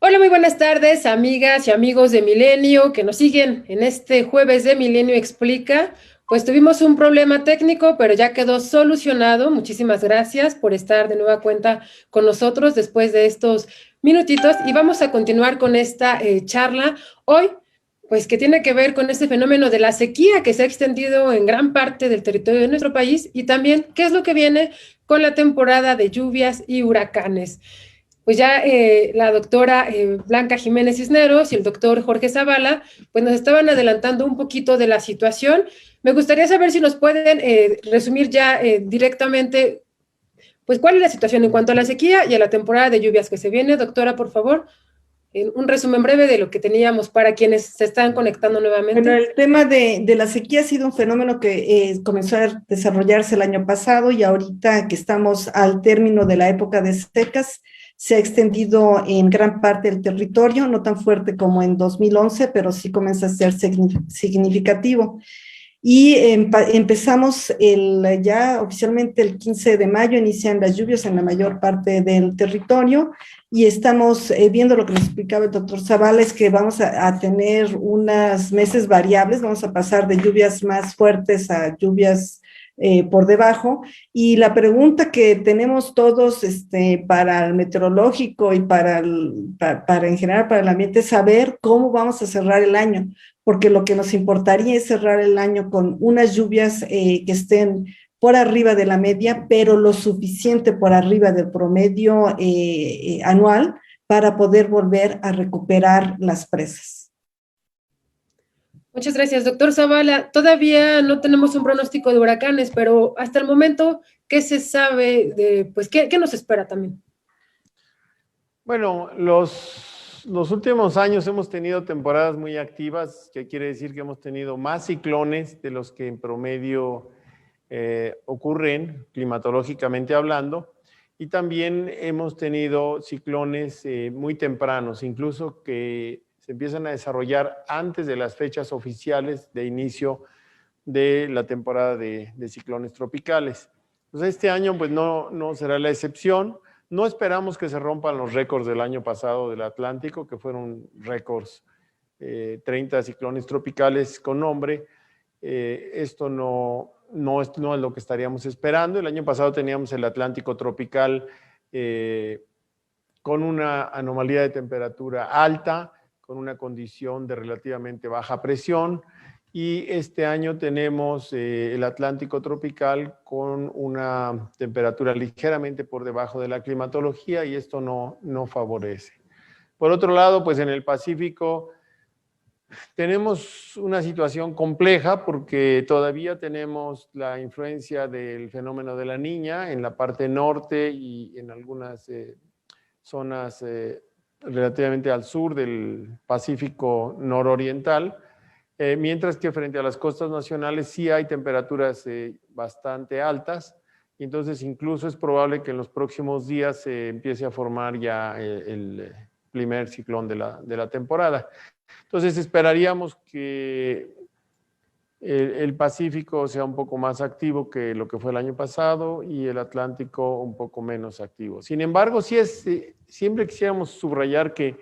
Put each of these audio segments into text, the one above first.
Hola, muy buenas tardes, amigas y amigos de Milenio que nos siguen en este jueves de Milenio Explica. Pues tuvimos un problema técnico, pero ya quedó solucionado. Muchísimas gracias por estar de nueva cuenta con nosotros después de estos minutitos y vamos a continuar con esta charla hoy, pues que tiene que ver con este fenómeno de la sequía que se ha extendido en gran parte del territorio de nuestro país y también qué es lo que viene con la temporada de lluvias y huracanes. Pues ya la doctora Blanca Jiménez Cisneros y el doctor Jorge Zavala, pues nos estaban adelantando un poquito de la situación. Me gustaría saber si nos pueden resumir ya directamente, pues cuál es la situación en cuanto a la sequía y a la temporada de lluvias que se viene. Doctora, por favor, un resumen breve de lo que teníamos para quienes se están conectando Bueno, nuevamente. el tema de la sequía ha sido un fenómeno que comenzó a desarrollarse el año pasado y ahorita que estamos al término de la época de secas, se ha extendido en gran parte del territorio, no tan fuerte como en 2011, pero sí comienza a ser significativo. Y empezamos ya oficialmente el 15 de mayo, inician las lluvias en la mayor parte del territorio y estamos viendo lo que nos explicaba el doctor Zavala, es que vamos a tener unos meses variables, vamos a pasar de lluvias más fuertes a lluvias por debajo. Y la pregunta que tenemos todos para el meteorológico y para en general para el ambiente es saber cómo vamos a cerrar el año, porque lo que nos importaría es cerrar el año con unas lluvias que estén por arriba de la media, pero lo suficiente por arriba del promedio anual para poder volver a recuperar las presas. Muchas gracias, doctor Zavala. Todavía no tenemos un pronóstico de huracanes, pero hasta el momento, ¿qué se sabe de, pues, qué nos espera también? Bueno, los últimos años hemos tenido temporadas muy activas, que quiere decir que hemos tenido más ciclones de los que en promedio ocurren climatológicamente hablando, y también hemos tenido ciclones muy tempranos, incluso que se empiezan a desarrollar antes de las fechas oficiales de inicio de la temporada de ciclones tropicales. Pues este año pues no será la excepción. No esperamos que se rompan los récords del año pasado del Atlántico, que fueron récords 30 ciclones tropicales con nombre. Esto no es lo que estaríamos esperando. El año pasado teníamos el Atlántico tropical con una anomalía de temperatura alta, con una condición de relativamente baja presión, y este año tenemos el Atlántico tropical con una temperatura ligeramente por debajo de la climatología, y esto no favorece. Por otro lado, pues en el Pacífico tenemos una situación compleja porque todavía tenemos la influencia del fenómeno de la Niña en la parte norte y en algunas zonas relativamente al sur del Pacífico nororiental, mientras que frente a las costas nacionales sí hay temperaturas bastante altas, y entonces incluso es probable que en los próximos días se empiece a formar ya el primer ciclón de la temporada. Entonces esperaríamos que el Pacífico sea un poco más activo que lo que fue el año pasado y el Atlántico un poco menos activo. Sin embargo, siempre quisiéramos subrayar que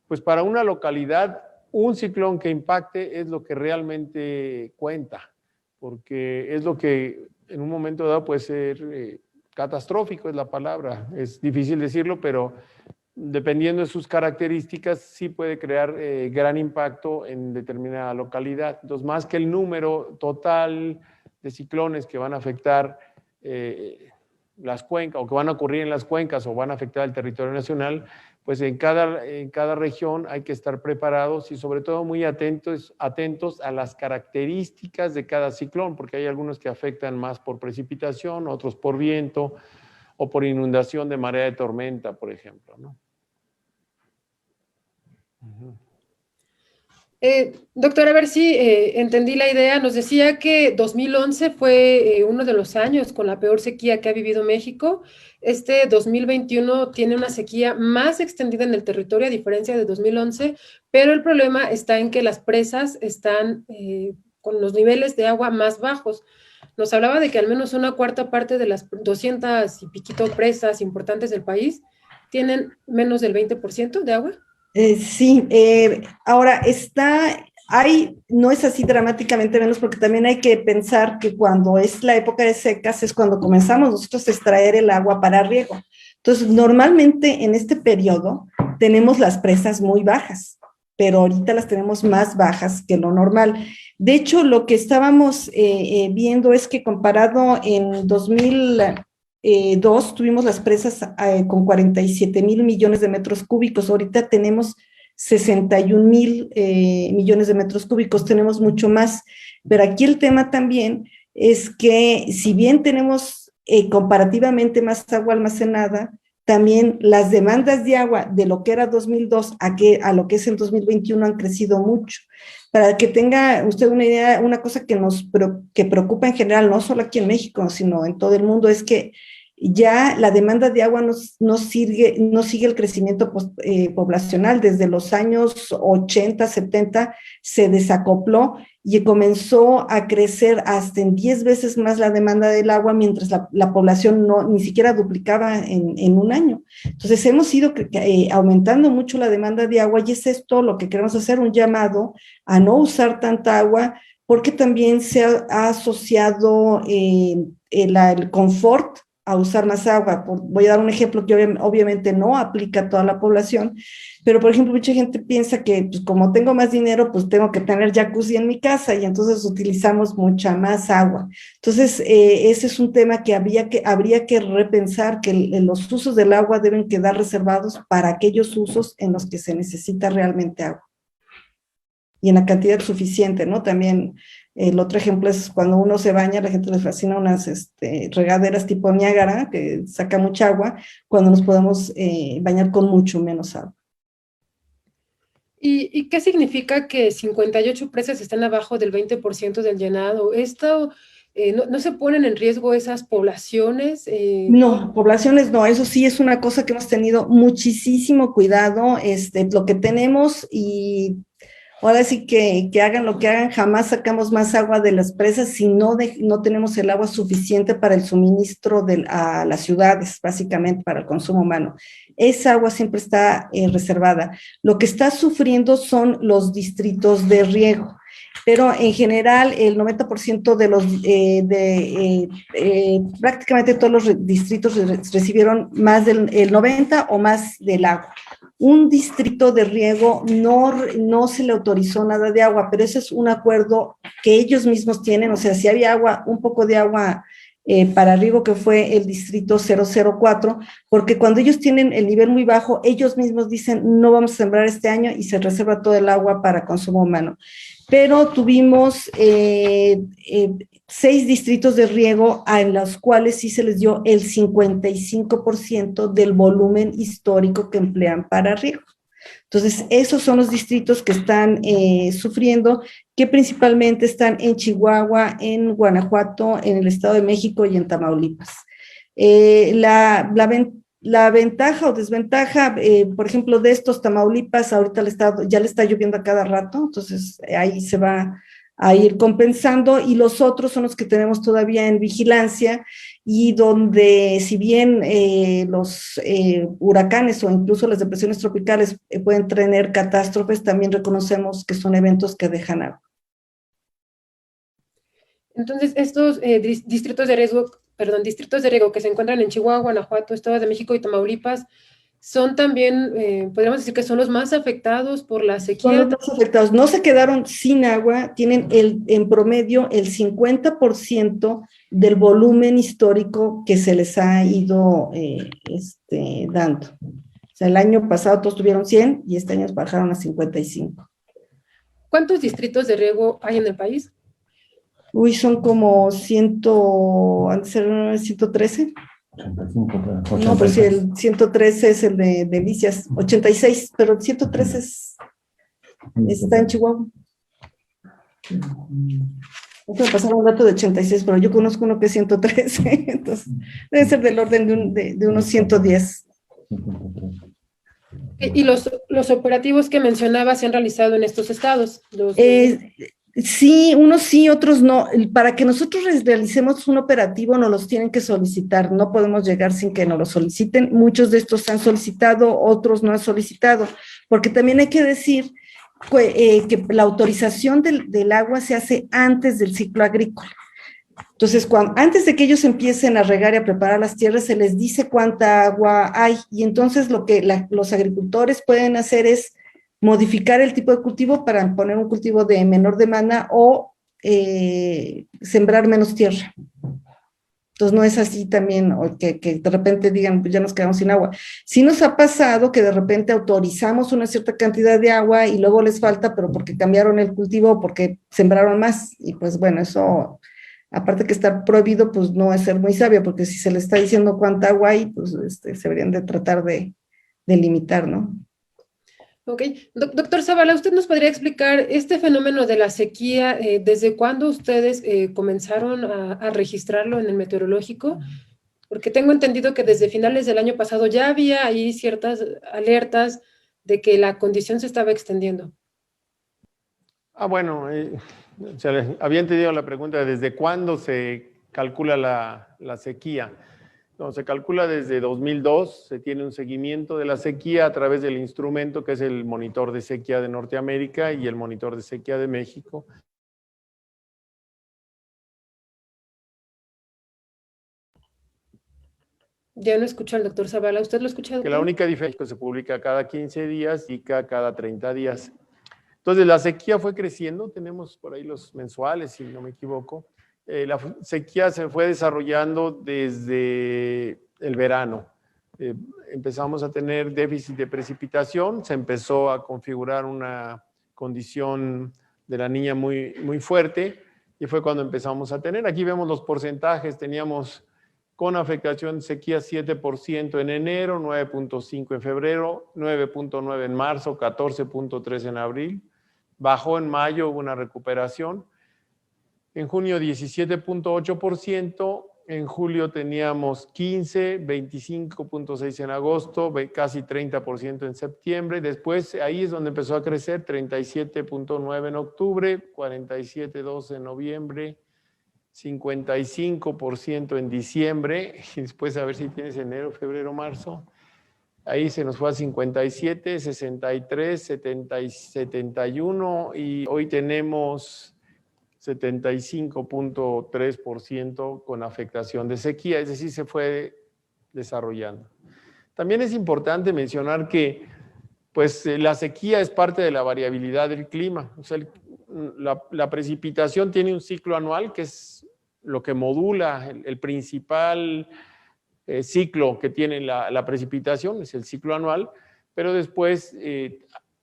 pues para una localidad un ciclón que impacte es lo que realmente cuenta, porque es lo que en un momento dado puede ser catastrófico, es la palabra. Es difícil decirlo, pero dependiendo de sus características, sí puede crear gran impacto en determinada localidad. Entonces, más que el número total de ciclones que van a afectar las cuencas, o que van a ocurrir en las cuencas, o van a afectar el territorio nacional, pues en cada región hay que estar preparados y sobre todo muy atentos a las características de cada ciclón, porque hay algunos que afectan más por precipitación, otros por viento o por inundación de marea de tormenta, por ejemplo, ¿no? Doctora, a ver si entendí la idea. Nos decía que 2011 fue uno de los años con la peor sequía que ha vivido México. Este 2021 tiene una sequía más extendida en el territorio, a diferencia de 2011, pero el problema está en que las presas están con los niveles de agua más bajos. Nos hablaba de que al menos una cuarta parte de las 200 y piquito presas importantes del país tienen menos del 20% de agua. Sí, ahora no es así dramáticamente menos, porque también hay que pensar que cuando es la época de secas es cuando comenzamos nosotros a extraer el agua para riego. Entonces, normalmente en este periodo tenemos las presas muy bajas, pero ahorita las tenemos más bajas que lo normal. De hecho, lo que estábamos viendo es que comparado en 2002 tuvimos las presas con 47,000 millones de metros cúbicos, ahorita tenemos 61,000 millones de metros cúbicos, tenemos mucho más, pero aquí el tema también es que si bien tenemos comparativamente más agua almacenada, también las demandas de agua de lo que era 2002 a lo que es el 2021 han crecido mucho. Para que tenga usted una idea, una cosa que preocupa en general, no solo aquí en México, sino en todo el mundo, es que ya la demanda de agua no sigue el crecimiento poblacional. Desde los años 80, 70 se desacopló y comenzó a crecer hasta en 10 veces más la demanda del agua, mientras la población ni siquiera duplicaba en un año. Entonces hemos ido aumentando mucho la demanda de agua, y es esto lo que queremos hacer, un llamado a no usar tanta agua, porque también se ha asociado el confort a usar más agua. Voy a dar un ejemplo que obviamente no aplica a toda la población, pero por ejemplo mucha gente piensa que pues, como tengo más dinero, pues tengo que tener jacuzzi en mi casa, y entonces utilizamos mucha más agua. Entonces ese es un tema que habría que repensar, que los usos del agua deben quedar reservados para aquellos usos en los que se necesita realmente agua y en la cantidad suficiente, ¿no? También el otro ejemplo es cuando uno se baña, a la gente les fascina unas regaderas tipo Niágara, que saca mucha agua, cuando nos podemos bañar con mucho menos agua. ¿Y qué significa que 58 presas están abajo del 20% del llenado? ¿Esto no se ponen en riesgo esas poblaciones? No, poblaciones no, eso sí es una cosa que hemos tenido muchísimo cuidado, lo que tenemos, y ahora sí que hagan lo que hagan, jamás sacamos más agua de las presas si no tenemos el agua suficiente para el suministro a las ciudades, básicamente para el consumo humano. Esa agua siempre está reservada. Lo que está sufriendo son los distritos de riego, pero en general el 90% de prácticamente todos los distritos recibieron más el 90 o más del agua. Un distrito de riego no se le autorizó nada de agua, pero ese es un acuerdo que ellos mismos tienen. O sea, si había agua, un poco de agua para riego, que fue el distrito 004, porque cuando ellos tienen el nivel muy bajo, ellos mismos dicen no vamos a sembrar este año, y se reserva todo el agua para consumo humano. Pero tuvimos 6 distritos de riego a los cuales sí se les dio el 55% del volumen histórico que emplean para riego. Entonces, esos son los distritos que están sufriendo, que principalmente están en Chihuahua, en Guanajuato, en el Estado de México y en Tamaulipas. La ventaja o desventaja, por ejemplo, de estos, Tamaulipas, ahorita ya le está lloviendo a cada rato, entonces ahí se va a ir compensando, y los otros son los que tenemos todavía en vigilancia, y donde si bien los huracanes o incluso las depresiones tropicales pueden tener catástrofes, también reconocemos que son eventos que dejan agua. Entonces, estos distritos de riego que se encuentran en Chihuahua, Guanajuato, Estado de México y Tamaulipas, son también, podríamos decir que son los más afectados por la sequía. Son los más afectados, no se quedaron sin agua, tienen en promedio el 50% del volumen histórico que se les ha ido dando. O sea, el año pasado todos tuvieron 100 y este año bajaron a 55. ¿Cuántos distritos de riego hay en el país? Uy, son como 113. 85, no, pues sí, el 113 es el de Delicias, 86, pero el 113 está en Chihuahua. Me pasaron un dato de 86, pero yo conozco uno que es 113, entonces debe ser del orden de unos 110. ¿Y los operativos que mencionaba se han realizado en estos estados? Sí, unos sí, otros no. Para que nosotros realicemos un operativo nos los tienen que solicitar, no podemos llegar sin que nos lo soliciten. Muchos de estos han solicitado, otros no han solicitado, porque también hay que decir que la autorización del agua se hace antes del ciclo agrícola. Entonces, antes de que ellos empiecen a regar y a preparar las tierras, se les dice cuánta agua hay, y entonces lo que los agricultores pueden hacer es modificar el tipo de cultivo para poner un cultivo de menor demanda o sembrar menos tierra. Entonces no es así también que de repente digan, pues ya nos quedamos sin agua. Sí nos ha pasado que de repente autorizamos una cierta cantidad de agua y luego les falta, pero porque cambiaron el cultivo o porque sembraron más. Y pues bueno, eso, aparte que estar prohibido, pues no es ser muy sabio, porque si se le está diciendo cuánta agua hay, pues se deberían de tratar de limitar, ¿no? Ok. Doctor Zavala, ¿usted nos podría explicar este fenómeno de la sequía, desde cuándo ustedes comenzaron a registrarlo en el meteorológico? Porque tengo entendido que desde finales del año pasado ya había ahí ciertas alertas de que la condición se estaba extendiendo. Bueno, había entendido la pregunta de desde cuándo se calcula la sequía. No, se calcula desde 2002, se tiene un seguimiento de la sequía a través del instrumento que es el monitor de sequía de Norteamérica y el monitor de sequía de México. Ya no escucho al doctor Zavala. ¿Usted lo escucha, doctor? Que la única diferencia es que se publica cada 15 días y cada 30 días. Entonces, la sequía fue creciendo, tenemos por ahí los mensuales, si no me equivoco. La sequía se fue desarrollando desde el verano. Empezamos a tener déficit de precipitación, se empezó a configurar una condición de la niña muy, muy fuerte y fue cuando empezamos a tener. Aquí vemos los porcentajes, teníamos con afectación de sequía 7% en enero, 9.5 en febrero, 9.9 en marzo, 14.3 en abril. Bajó en mayo, hubo una recuperación. En junio 17.8%, en julio teníamos 15, 25.6 en agosto, casi 30% en septiembre. Después ahí es donde empezó a crecer, 37.9 en octubre, 47.2 en noviembre, 55% en diciembre, y después a ver si tienes enero, febrero, marzo. Ahí se nos fue a 57, 63, 70, 71 y hoy tenemos 75.3% con afectación de sequía, es decir, se fue desarrollando. También es importante mencionar que pues, la sequía es parte de la variabilidad del clima. O sea, la precipitación tiene un ciclo anual que es lo que modula el principal ciclo que tiene la precipitación, es el ciclo anual, pero después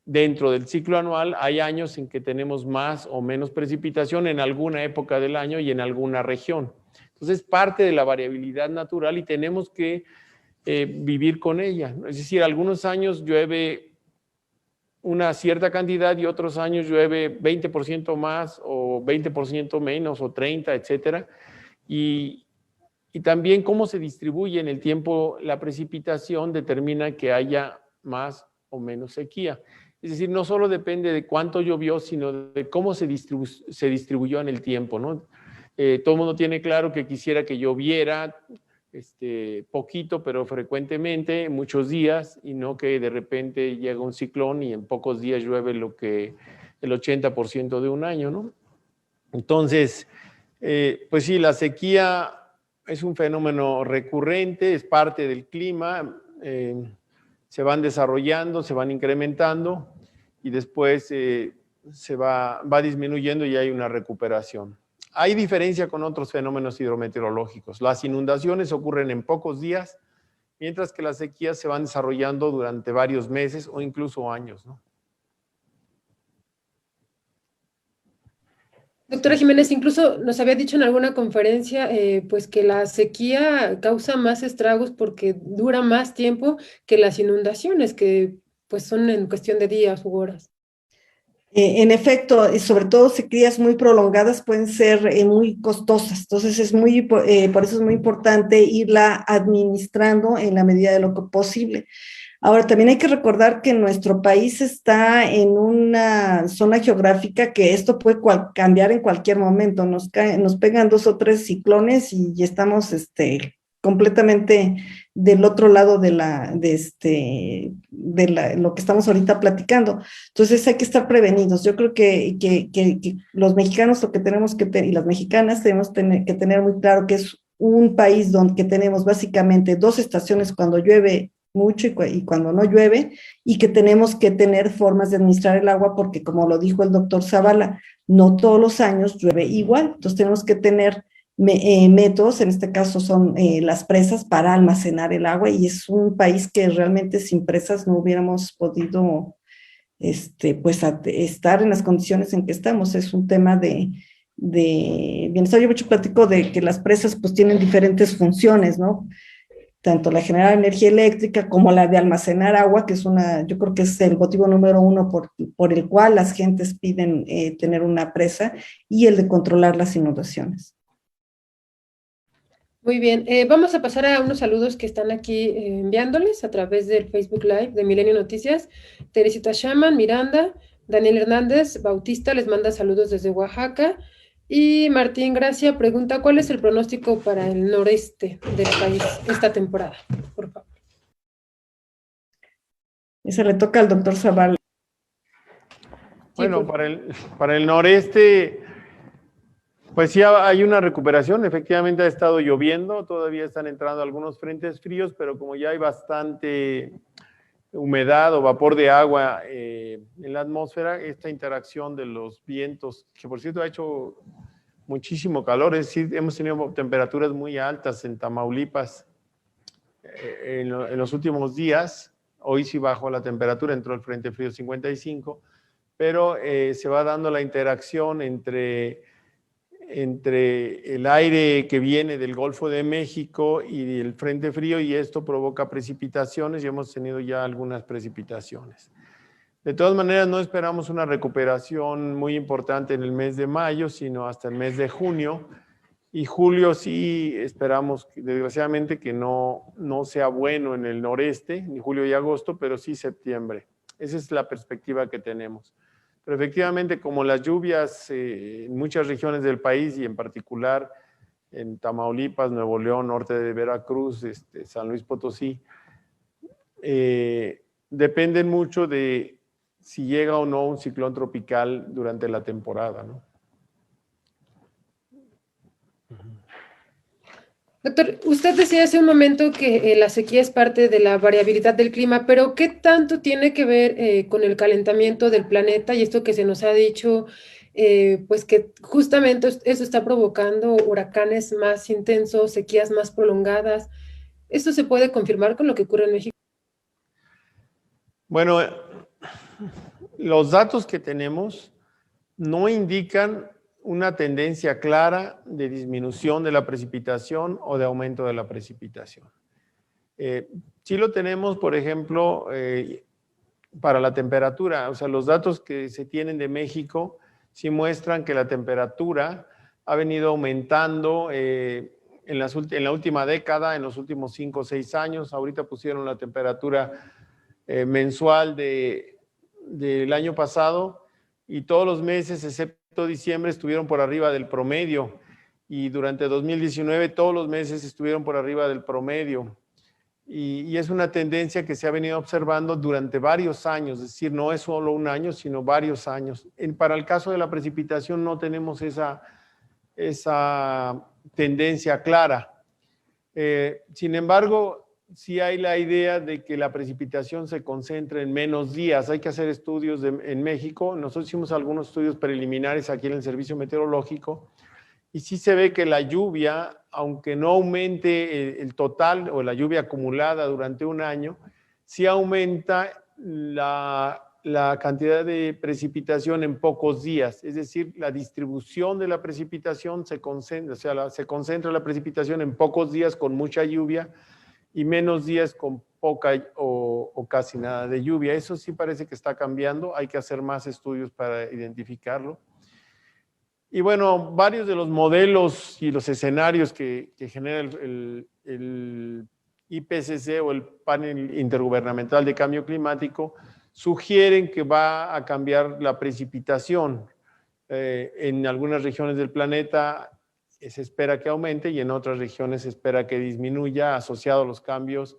dentro del ciclo anual hay años en que tenemos más o menos precipitación en alguna época del año y en alguna región. Entonces, parte de la variabilidad natural y tenemos que vivir con ella. Es decir, algunos años llueve una cierta cantidad y otros años llueve 20% más o 20% menos o 30%, etcétera. Y también cómo se distribuye en el tiempo la precipitación determina que haya más o menos sequía. Es decir, no solo depende de cuánto llovió, sino de cómo se distribuyó en el tiempo, ¿no? Todo el mundo tiene claro que quisiera que lloviera poquito, pero frecuentemente, muchos días, y no que de repente llega un ciclón y en pocos días llueve lo que el 80% de un año, ¿no? Entonces, pues sí, la sequía es un fenómeno recurrente, es parte del clima, se van desarrollando, se van incrementando y después se va disminuyendo y hay una recuperación. Hay diferencia con otros fenómenos hidrometeorológicos. Las inundaciones ocurren en pocos días, mientras que las sequías se van desarrollando durante varios meses o incluso años, ¿no? Doctora Jiménez, incluso nos había dicho en alguna conferencia pues que la sequía causa más estragos porque dura más tiempo que las inundaciones, que pues son en cuestión de días u horas. En efecto, y sobre todo sequías muy prolongadas pueden ser muy costosas, entonces por eso es muy importante irla administrando en la medida de lo posible. Ahora, también hay que recordar que nuestro país está en una zona geográfica que esto puede cambiar en cualquier momento. Nos pegan 2 o 3 ciclones y estamos completamente del otro lado de lo que estamos ahorita platicando. Entonces hay que estar prevenidos. Yo creo que los mexicanos lo que tenemos y las mexicanas tenemos que tener muy claro que es un país donde tenemos básicamente 2 estaciones cuando llueve mucho y cuando no llueve, y que tenemos que tener formas de administrar el agua porque, como lo dijo el doctor Zavala, no todos los años llueve igual. Entonces tenemos que tener métodos, en este caso son las presas para almacenar el agua, y es un país que realmente sin presas no hubiéramos podido pues estar en las condiciones en que estamos. Es un tema de bienestar. Yo mucho platico de que las presas pues tienen diferentes funciones, ¿no? Tanto la generar energía eléctrica como la de almacenar agua, que es yo creo que es el motivo número 1 por el cual las gentes piden tener una presa, y el de controlar las inundaciones. Muy bien, vamos a pasar a unos saludos que están aquí enviándoles a través del Facebook Live de Milenio Noticias. Teresita Shaman, Miranda, Daniel Hernández Bautista les manda saludos desde Oaxaca, y Martín Gracia pregunta ¿cuál es el pronóstico para el noreste del país esta temporada? Por favor. Ese le toca al doctor Zavala. Bueno, Sí, para el noreste, pues sí hay una recuperación. Efectivamente ha estado lloviendo, todavía están entrando algunos frentes fríos, pero como ya hay bastante humedad o vapor de agua en la atmósfera, esta interacción de los vientos, que por cierto ha hecho muchísimo calor, es decir, hemos tenido temperaturas muy altas en Tamaulipas en los últimos días. Hoy sí bajó la temperatura, entró el frente frío 55, pero se va dando la interacción entre el aire que viene del Golfo de México y el frente frío, y esto provoca precipitaciones, y hemos tenido ya algunas precipitaciones. De todas maneras, no esperamos una recuperación muy importante en el mes de mayo, sino hasta el mes de junio, y julio sí esperamos, desgraciadamente, que no sea bueno en el noreste, ni julio y agosto, pero sí septiembre. Esa es la perspectiva que tenemos. Pero efectivamente, como las lluvias en muchas regiones del país, y en particular en Tamaulipas, Nuevo León, norte de Veracruz, San Luis Potosí, dependen mucho de si llega o no un ciclón tropical durante la temporada, ¿no? Doctor, usted decía hace un momento que la sequía es parte de la variabilidad del clima, pero ¿qué tanto tiene que ver con el calentamiento del planeta y esto que se nos ha dicho, pues que justamente eso está provocando huracanes más intensos, sequías más prolongadas? ¿Esto se puede confirmar con lo que ocurre en México? Bueno, los datos que tenemos no indican una tendencia clara de disminución de la precipitación o de aumento de la precipitación. Sí lo tenemos, por ejemplo, para la temperatura. O sea, los datos que se tienen de México sí muestran que la temperatura ha venido aumentando en la última década, en los últimos 5 o 6 años. Ahorita pusieron la temperatura mensual del año pasado, y todos los meses, excepto diciembre, estuvieron por arriba del promedio, y durante 2019 todos los meses estuvieron por arriba del promedio, y es una tendencia que se ha venido observando durante varios años, es decir, no es solo un año, sino varios años. Para el caso de la precipitación no tenemos esa tendencia clara. Sin embargo, sí hay la idea de que la precipitación se concentre en menos días. Hay que hacer estudios en México. Nosotros hicimos algunos estudios preliminares aquí en el Servicio Meteorológico, y sí se ve que la lluvia, aunque no aumente el total o la lluvia acumulada durante un año, sí aumenta la cantidad de precipitación en pocos días. Es decir, la distribución de la precipitación se concentra, o sea, se concentra la precipitación en pocos días con mucha lluvia, y menos días con poca o casi nada de lluvia. Eso sí parece que está cambiando. Hay que hacer más estudios para identificarlo. Y bueno, varios de los modelos y los escenarios que genera el IPCC o el Panel Intergubernamental de Cambio Climático sugieren que va a cambiar la precipitación. En algunas regiones del planeta se espera que aumente y en otras regiones se espera que disminuya asociado a los cambios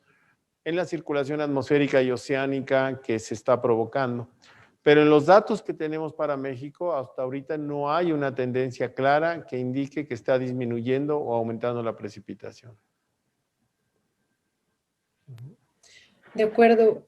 en la circulación atmosférica y oceánica que se está provocando. Pero en los datos que tenemos para México, hasta ahorita no hay una tendencia clara que indique que está disminuyendo o aumentando la precipitación. De acuerdo.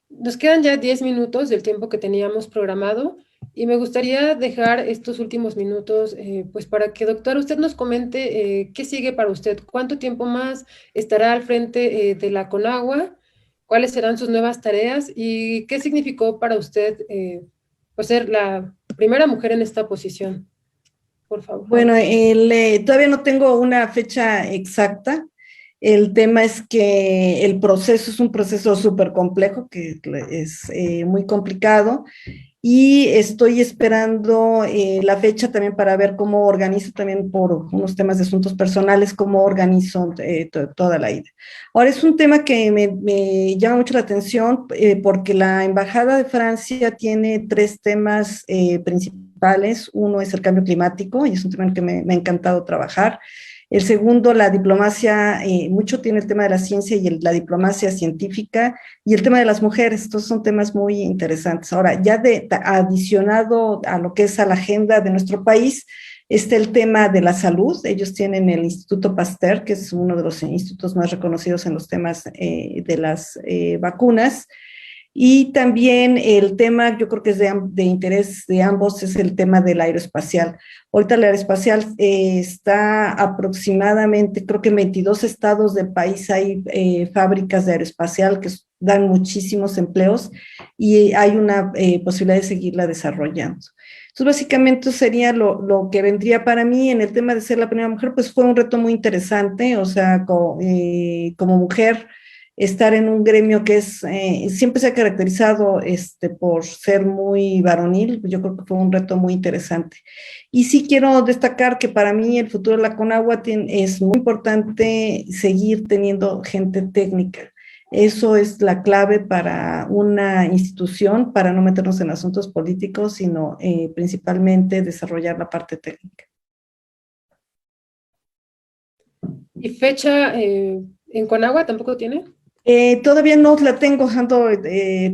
Nos quedan ya 10 minutos del tiempo que teníamos programado y me gustaría dejar estos últimos minutos pues para que, doctora, usted nos comente qué sigue para usted, cuánto tiempo más estará al frente de la CONAGUA, cuáles serán sus nuevas tareas y qué significó para usted pues ser la primera mujer en esta posición, por favor. Bueno, todavía no tengo una fecha exacta. El tema es que el proceso es un proceso súper complejo, que es muy complicado, y estoy esperando la fecha también para ver cómo organizo también por unos temas de asuntos personales, cómo organizo toda la ida. Ahora es un tema que me llama mucho la atención porque la Embajada de Francia tiene 3 temas principales. Uno es el cambio climático y es un tema en el que me ha encantado trabajar. El segundo, la diplomacia, mucho tiene el tema de la ciencia y la diplomacia científica, y el tema de las mujeres. Estos son temas muy interesantes. Ahora, ya adicionado a lo que es a la agenda de nuestro país, está el tema de la salud. Ellos tienen el Instituto Pasteur, que es uno de los institutos más reconocidos en los temas de las vacunas. Y también el tema, yo creo que es de interés de ambos, es el tema del aeroespacial. Ahorita el aeroespacial está aproximadamente, creo que en 22 estados del país hay fábricas de aeroespacial que dan muchísimos empleos y hay una posibilidad de seguirla desarrollando. Entonces, básicamente sería lo que vendría para mí en el tema de ser la primera mujer, pues fue un reto muy interesante, o sea, como mujer, estar en un gremio que siempre se ha caracterizado por ser muy varonil. Yo creo que fue un reto muy interesante. Y sí quiero destacar que para mí el futuro de la CONAGUA es muy importante seguir teniendo gente técnica. Eso es la clave para una institución, para no meternos en asuntos políticos, sino principalmente desarrollar la parte técnica. ¿Y fecha en CONAGUA tampoco tiene? Todavía no la tengo,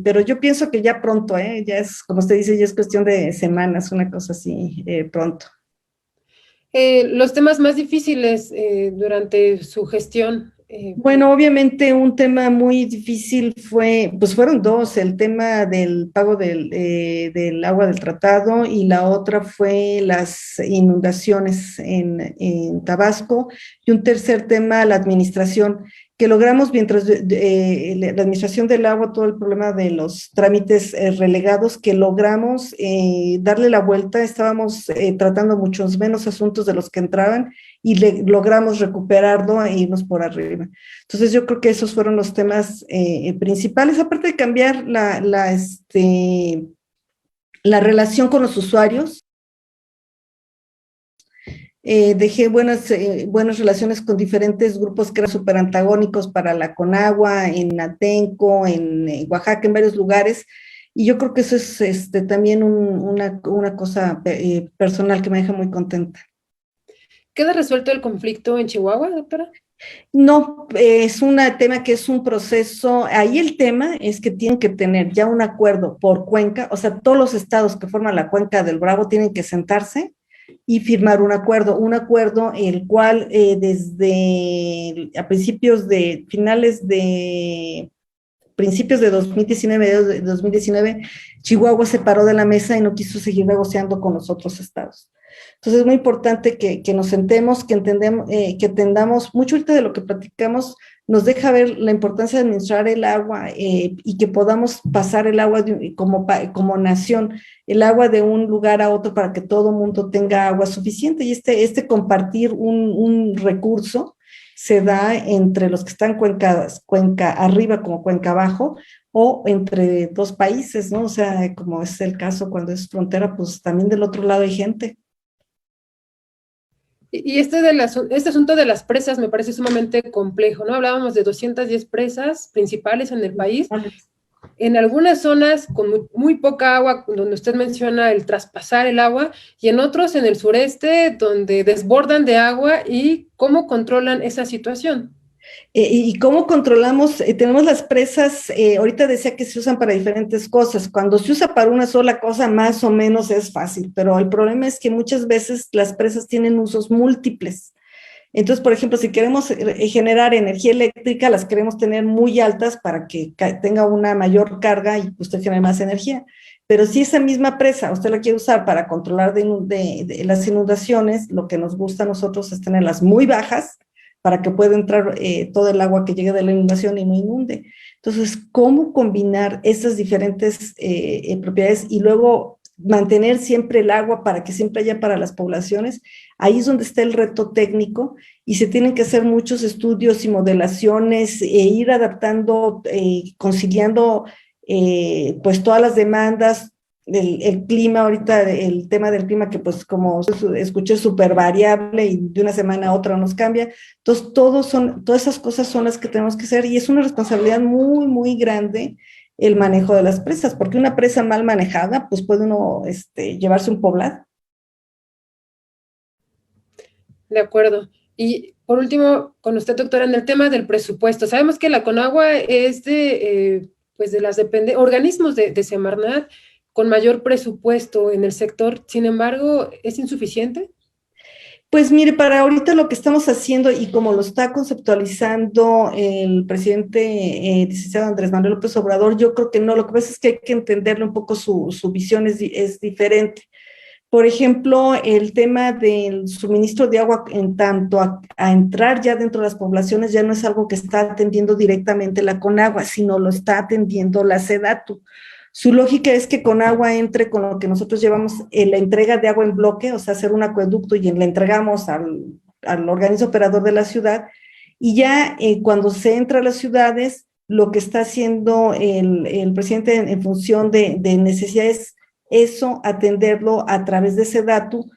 pero yo pienso que ya pronto, ya es, como usted dice, ya es cuestión de semanas, una cosa así, pronto. Los temas más difíciles durante su gestión. Bueno, obviamente un tema muy difícil fueron 2, el tema del pago del agua del tratado, y la otra fue las inundaciones en Tabasco, y un tercer tema, la administración, que logramos mientras la administración del agua, todo el problema de los trámites relegados, que logramos darle la vuelta. Estábamos tratando muchos menos asuntos de los que entraban y logramos recuperarlo e irnos por arriba. Entonces yo creo que esos fueron los temas principales, aparte de cambiar la relación con los usuarios. Dejé buenas relaciones con diferentes grupos que eran súper antagónicos para la CONAGUA, en Atenco, en Oaxaca, en varios lugares, y yo creo que eso es también una cosa personal que me deja muy contenta. ¿Queda resuelto el conflicto en Chihuahua, doctora? No, es un tema que es un proceso. Ahí el tema es que tienen que tener ya un acuerdo por cuenca, o sea, todos los estados que forman la cuenca del Bravo tienen que sentarse y firmar un acuerdo el cual desde a principios de 2019, Chihuahua se paró de la mesa y no quiso seguir negociando con los otros estados. Entonces es muy importante que nos sentemos, que entendamos mucho. Ahorita de lo que platicamos nos deja ver la importancia de administrar el agua y que podamos pasar el agua como nación, el agua de un lugar a otro para que todo mundo tenga agua suficiente. Y este compartir un recurso se da entre los que están cuenca arriba como cuenca abajo, o entre 2 países, ¿no? O sea, como es el caso cuando es frontera, pues también del otro lado hay gente. Y este asunto de las presas me parece sumamente complejo, ¿no? Hablábamos de 210 presas principales en el país. En algunas zonas con muy poca agua, donde usted menciona el traspasar el agua, y en otros en el sureste, donde desbordan de agua, y cómo controlan esa situación. ¿Y cómo controlamos? Tenemos las presas, ahorita decía que se usan para diferentes cosas. Cuando se usa para una sola cosa, más o menos es fácil, pero el problema es que muchas veces las presas tienen usos múltiples. Entonces, por ejemplo, si queremos generar energía eléctrica, las queremos tener muy altas para que tenga una mayor carga y usted genere más energía. Pero si esa misma presa usted la quiere usar para controlar de las inundaciones, lo que nos gusta a nosotros es tenerlas muy bajas para que pueda entrar todo el agua que llegue de la inundación y no inunde. Entonces, ¿cómo combinar estas diferentes propiedades y luego mantener siempre el agua para que siempre haya para las poblaciones? Ahí es donde está el reto técnico y se tienen que hacer muchos estudios y modelaciones e ir adaptando, conciliando pues todas las demandas, el clima ahorita, el tema del clima que pues como escuché es súper variable y de una semana a otra nos cambia. Entonces todas esas cosas son las que tenemos que hacer y es una responsabilidad muy, muy grande el manejo de las presas, porque una presa mal manejada pues puede uno llevarse un poblado. De acuerdo. Y por último, con usted, doctora, en el tema del presupuesto. Sabemos que la Conagua es pues de las organismos de Semarnat con mayor presupuesto en el sector. Sin embargo, ¿es insuficiente? Pues mire, para ahorita lo que estamos haciendo y como lo está conceptualizando el presidente licenciado Andrés Manuel López Obrador, yo creo que no, lo que pasa es que hay que entenderle un poco su visión es diferente. Por ejemplo, el tema del suministro de agua en tanto a entrar ya dentro de las poblaciones ya no es algo que está atendiendo directamente la Conagua, sino lo está atendiendo la SEDATU. Su lógica es que Conagua entre con lo que nosotros llevamos la entrega de agua en bloque, o sea, hacer un acueducto y la entregamos al organismo operador de la ciudad, y ya cuando se entra a las ciudades, lo que está haciendo el presidente en función de necesidades, eso atenderlo a través de SEDATU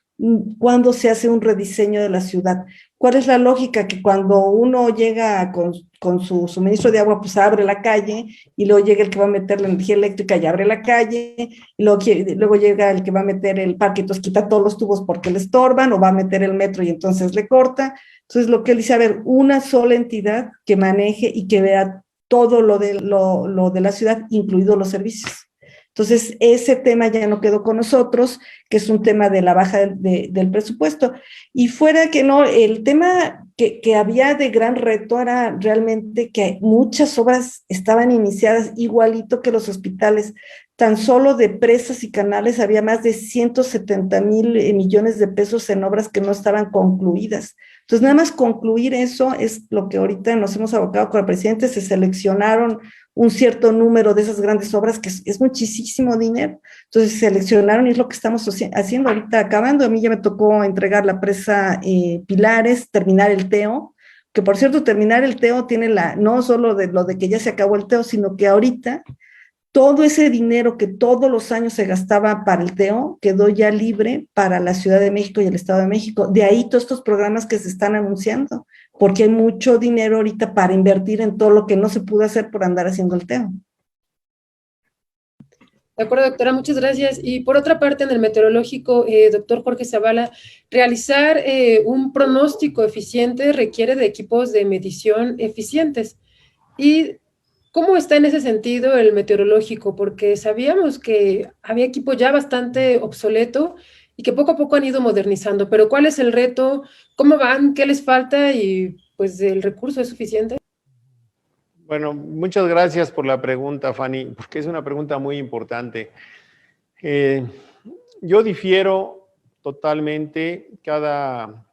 cuando se hace un rediseño de la ciudad. ¿Cuál es la lógica? Que cuando uno llega con su suministro de agua, pues abre la calle y luego llega el que va a meter la energía eléctrica y abre la calle, y luego llega el que va a meter el parque, entonces quita todos los tubos porque le estorban, o va a meter el metro y entonces le corta. Entonces lo que él dice, a ver, una sola entidad que maneje y que vea todo lo de la ciudad, incluidos los servicios. Entonces, ese tema ya no quedó con nosotros, que es un tema de la baja del presupuesto. Y fuera que no, el tema que había de gran reto era realmente que muchas obras estaban iniciadas igualito que los hospitales. Tan solo de presas y canales había más de 170,000 millones de pesos en obras que no estaban concluidas. Entonces, nada más concluir eso es lo que ahorita nos hemos abocado con el presidente. Se seleccionaron un cierto número de esas grandes obras, que es muchísimo dinero. Entonces se seleccionaron y es lo que estamos haciendo ahorita, acabando. A mí ya me tocó entregar la presa Pilares, terminar el TEO, que por cierto, terminar el TEO tiene no solo de lo de que ya se acabó el TEO, sino que ahorita todo ese dinero que todos los años se gastaba para el TEO quedó ya libre para la Ciudad de México y el Estado de México. De ahí todos estos programas que se están anunciando, porque hay mucho dinero ahorita para invertir en todo lo que no se pudo hacer por andar haciendo el TEO. De acuerdo, doctora, muchas gracias. Y por otra parte, en el meteorológico, doctor Jorge Zavala, realizar un pronóstico eficiente requiere de equipos de medición eficientes. ¿Y cómo está en ese sentido el meteorológico? Porque sabíamos que había equipo ya bastante obsoleto y que poco a poco han ido modernizando, pero ¿cuál es el reto? ¿Cómo van? ¿Qué les falta? Y pues el recurso es suficiente. Bueno, muchas gracias por la pregunta, Fanny, porque es una pregunta muy importante. Yo difiero totalmente. Cada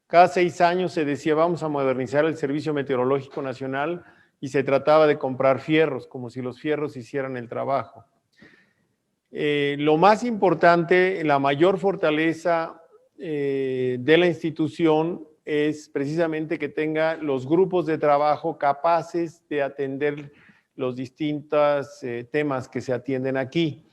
6 años se decía, vamos a modernizar el Servicio Meteorológico Nacional, y se trataba de comprar fierros, como si los fierros hicieran el trabajo. Lo más importante, la mayor fortaleza de la institución es precisamente que tenga los grupos de trabajo capaces de atender los distintos temas que se atienden aquí.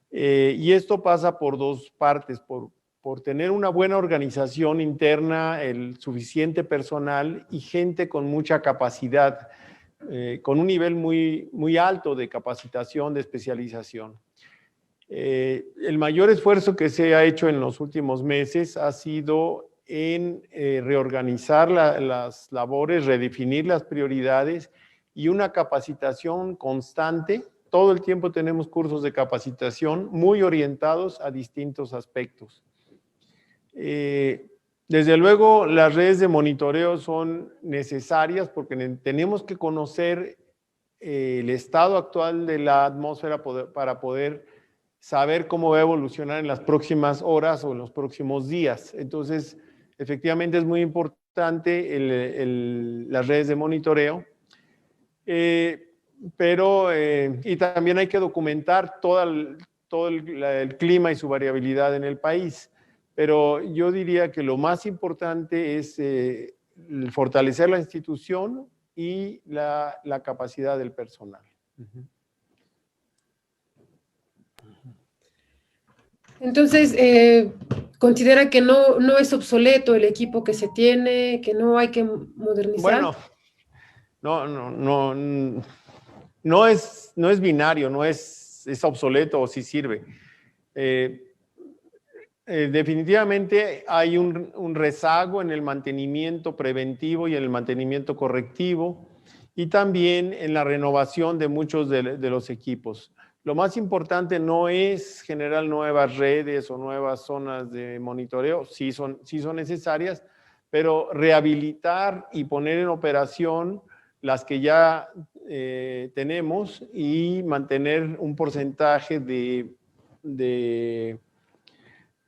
Y esto pasa por dos partes, por por tener una buena organización interna, el suficiente personal y gente con mucha capacidad, con un nivel muy alto de capacitación, de especialización. El mayor esfuerzo que se ha hecho en los últimos meses ha sido en reorganizar las labores, redefinir las prioridades y una capacitación constante. Todo el tiempo tenemos cursos de capacitación muy orientados a distintos aspectos. Desde luego, las redes de monitoreo son necesarias porque tenemos que conocer el estado actual de la atmósfera para poder saber cómo va a evolucionar en las próximas horas o en los próximos días. Entonces, efectivamente es muy importante las redes de monitoreo, y también hay que documentar todo el clima y su variabilidad en el país. Pero yo diría que lo más importante es fortalecer la institución y la capacidad del personal. Entonces, ¿considera que no es obsoleto el equipo que se tiene, que no hay que modernizar? Bueno, no es binario, no es obsoleto o sí sirve. Definitivamente hay un rezago en el mantenimiento preventivo y en el mantenimiento correctivo y también en la renovación de muchos de los equipos. Lo más importante no es generar nuevas redes o nuevas zonas de monitoreo, sí son necesarias, pero rehabilitar y poner en operación las que ya tenemos y mantener un porcentaje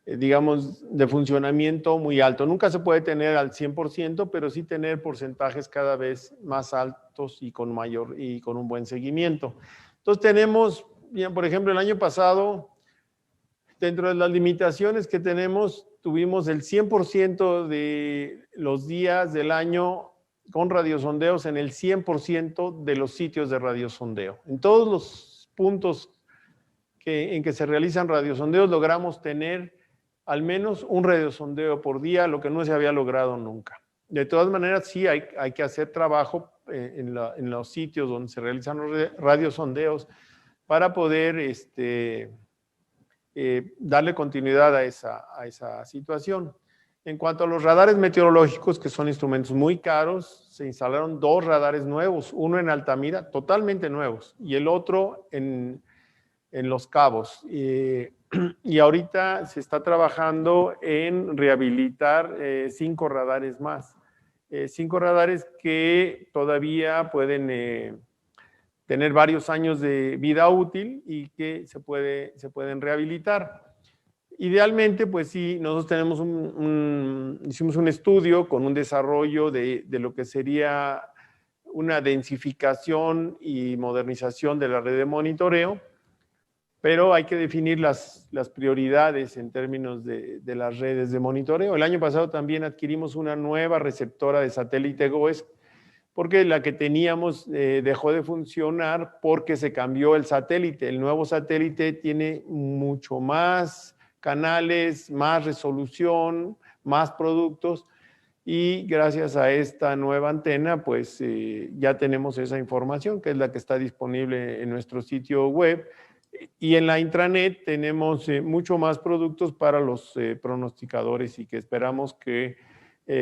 digamos, de funcionamiento muy alto. Nunca se puede tener al 100%, pero sí tener porcentajes cada vez más altos y con un buen seguimiento. Entonces tenemos, bien, por ejemplo, el año pasado, dentro de las limitaciones que tenemos, tuvimos el 100% de los días del año con radiosondeos en el 100% de los sitios de radiosondeo. En todos los puntos en que se realizan radiosondeos logramos tener al menos un radiosondeo por día, lo que no se había logrado nunca. De todas maneras, sí hay que hacer trabajo en los sitios donde se realizan los radiosondeos para poder darle continuidad a esa situación. En cuanto a los radares meteorológicos, que son instrumentos muy caros, se instalaron 2 radares nuevos, uno en Altamira, totalmente nuevos, y el otro en Los Cabos. Y ahorita se está trabajando en rehabilitar 5 radares más. 5 radares que todavía pueden tener varios años de vida útil y que se pueden rehabilitar. Idealmente, pues sí, nosotros hicimos un estudio con un desarrollo de lo que sería una densificación y modernización de la red de monitoreo, pero hay que definir las prioridades en términos de las redes de monitoreo. El año pasado también adquirimos una nueva receptora de satélite GOES, porque la que teníamos dejó de funcionar porque se cambió el satélite. El nuevo satélite tiene mucho más canales, más resolución, más productos, y gracias a esta nueva antena, pues ya tenemos esa información, que es la que está disponible en nuestro sitio web. Y en la intranet tenemos mucho más productos para los pronosticadores y que esperamos que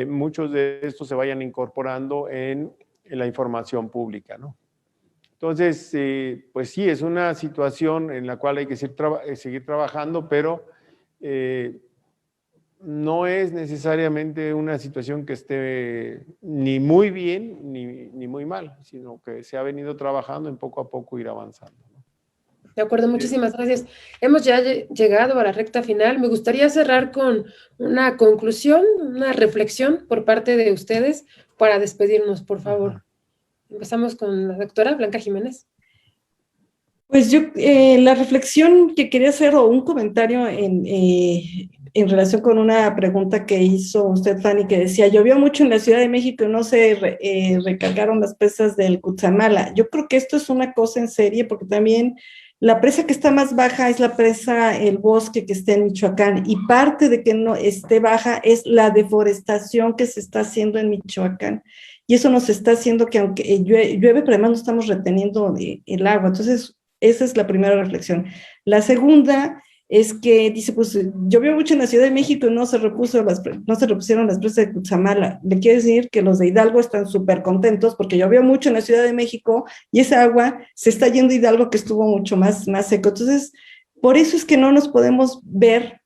muchos de estos se vayan incorporando en la información pública, ¿no? Entonces, pues sí, es una situación en la cual hay que seguir trabajando, pero no es necesariamente una situación que esté ni muy bien ni muy mal, sino que se ha venido trabajando en poco a poco ir avanzando. De acuerdo, muchísimas gracias. Hemos ya llegado a la recta final. Me gustaría cerrar con una conclusión, una reflexión por parte de ustedes para despedirnos, por favor. Empezamos con la doctora Blanca Jiménez. Pues yo, la reflexión que quería hacer, o un comentario en relación con una pregunta que hizo usted, Fanny, que decía, llovió mucho en la Ciudad de México y no se recargaron las presas del Cutzamala. Yo creo que esto es una cosa en serie, porque también La presa que está más baja es la presa El Bosque, que está en Michoacán, y parte de que no esté baja es la deforestación que se está haciendo en Michoacán. Y eso nos está haciendo que aunque llueve, pero además no estamos reteniendo el agua. Entonces, esa es la primera reflexión. La segunda es que dice, pues llovió mucho en la Ciudad de México y no se repusieron las presas de Cutzamala. Le quiere decir que los de Hidalgo están súper contentos porque llovió mucho en la Ciudad de México y esa agua se está yendo a Hidalgo, que estuvo mucho más seco. Entonces, por eso es que no nos podemos ver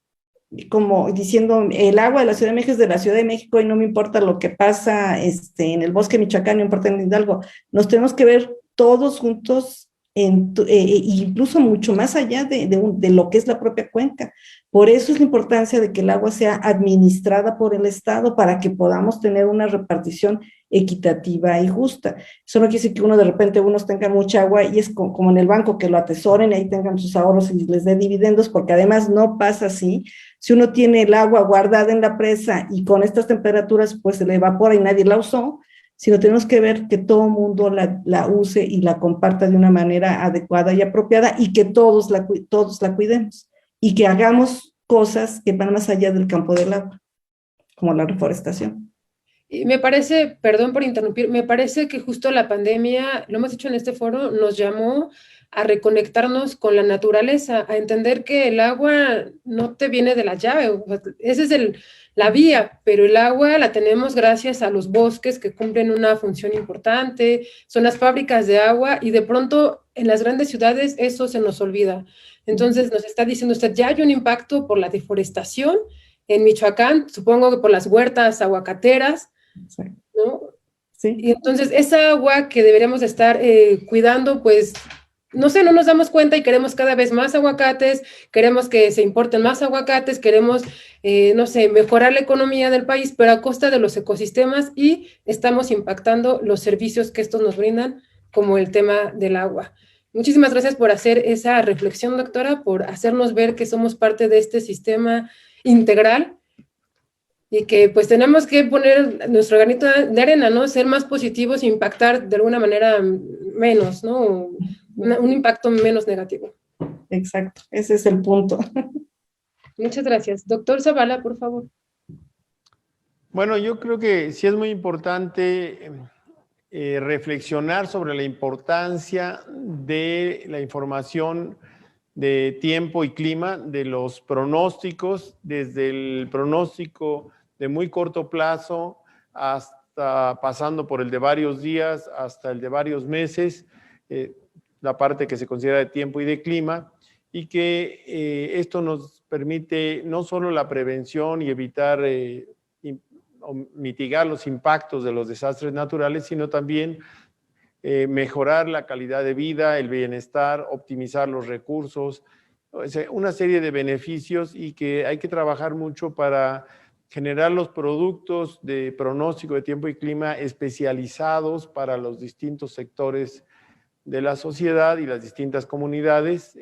como diciendo, el agua de la Ciudad de México es de la Ciudad de México y no me importa lo que pasa en el bosque de Michoacán, no importa en Hidalgo. Nos tenemos que ver todos juntos, incluso mucho más allá de lo que es la propia cuenca. Por eso es la importancia de que el agua sea administrada por el Estado para que podamos tener una repartición equitativa y justa. Eso no quiere decir que uno de repente unos tengan mucha agua y es como en el banco, que lo atesoren y ahí tengan sus ahorros y les dé dividendos, porque además no pasa así. Si uno tiene el agua guardada en la presa y con estas temperaturas pues se le evapora y nadie la usó, sino tenemos que ver que todo el mundo la use y la comparta de una manera adecuada y apropiada y que todos la cuidemos y que hagamos cosas que van más allá del campo del agua, como la reforestación. Y me parece, perdón por interrumpir, me parece que justo la pandemia, lo hemos dicho en este foro, nos llamó a reconectarnos con la naturaleza, a entender que el agua no te viene de la llave, esa es la vía, pero el agua la tenemos gracias a los bosques que cumplen una función importante, son las fábricas de agua y de pronto en las grandes ciudades eso se nos olvida. Entonces nos está diciendo usted, ya hay un impacto por la deforestación en Michoacán, supongo que por las huertas aguacateras, ¿no? Sí. Y entonces esa agua que deberíamos estar cuidando, pues, no sé, no nos damos cuenta y queremos cada vez más aguacates, queremos que se importen más aguacates, queremos, no sé, mejorar la economía del país, pero a costa de los ecosistemas y estamos impactando los servicios que estos nos brindan, como el tema del agua. Muchísimas gracias por hacer esa reflexión, doctora, por hacernos ver que somos parte de este sistema integral y que pues tenemos que poner nuestro granito de arena, ¿no? Ser más positivos e impactar de alguna manera menos, ¿no? Un impacto menos negativo. Exacto, ese es el punto. Muchas gracias. Doctor Zavala, por favor. Bueno, yo creo que sí es muy importante reflexionar sobre la importancia de la información de tiempo y clima, de los pronósticos, desde el pronóstico de muy corto plazo hasta pasando por el de varios días, hasta el de varios meses, la parte que se considera de tiempo y de clima, y que esto nos permite no solo la prevención y evitar o mitigar los impactos de los desastres naturales, sino también mejorar la calidad de vida, el bienestar, optimizar los recursos, una serie de beneficios y que hay que trabajar mucho para generar los productos de pronóstico de tiempo y clima especializados para los distintos sectores de la sociedad y las distintas comunidades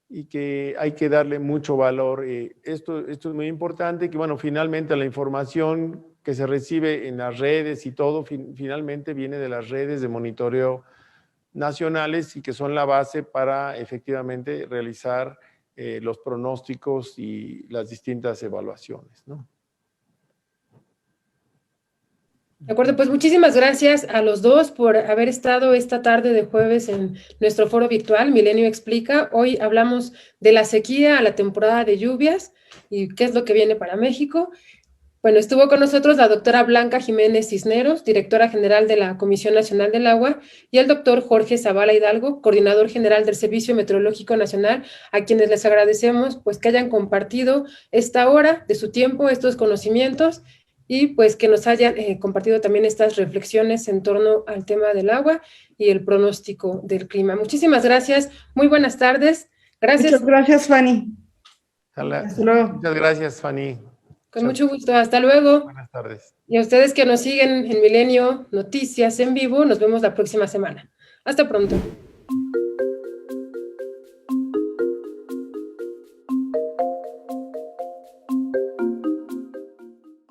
y que hay que darle mucho valor. Esto es muy importante, que bueno, finalmente la información que se recibe en las redes y todo, finalmente viene de las redes de monitoreo nacionales y que son la base para efectivamente realizar los pronósticos y las distintas evaluaciones, ¿no? De acuerdo, pues muchísimas gracias a los dos por haber estado esta tarde de jueves en nuestro foro virtual Milenio Explica. Hoy hablamos de la sequía a la temporada de lluvias y qué es lo que viene para México. Bueno, estuvo con nosotros la doctora Blanca Jiménez Cisneros, directora general de la Comisión Nacional del Agua, y el doctor Jorge Zavala Hidalgo, coordinador general del Servicio Meteorológico Nacional, a quienes les agradecemos pues que hayan compartido esta hora de su tiempo, estos conocimientos, y pues que nos hayan compartido también estas reflexiones en torno al tema del agua y el pronóstico del clima. Muchísimas gracias, muy buenas tardes. Gracias. Muchas gracias, Fanny. Hasta luego. Muchas gracias, Fanny. Con mucho gusto, hasta luego. Buenas tardes. Y a ustedes que nos siguen en Milenio Noticias en vivo, nos vemos la próxima semana. Hasta pronto.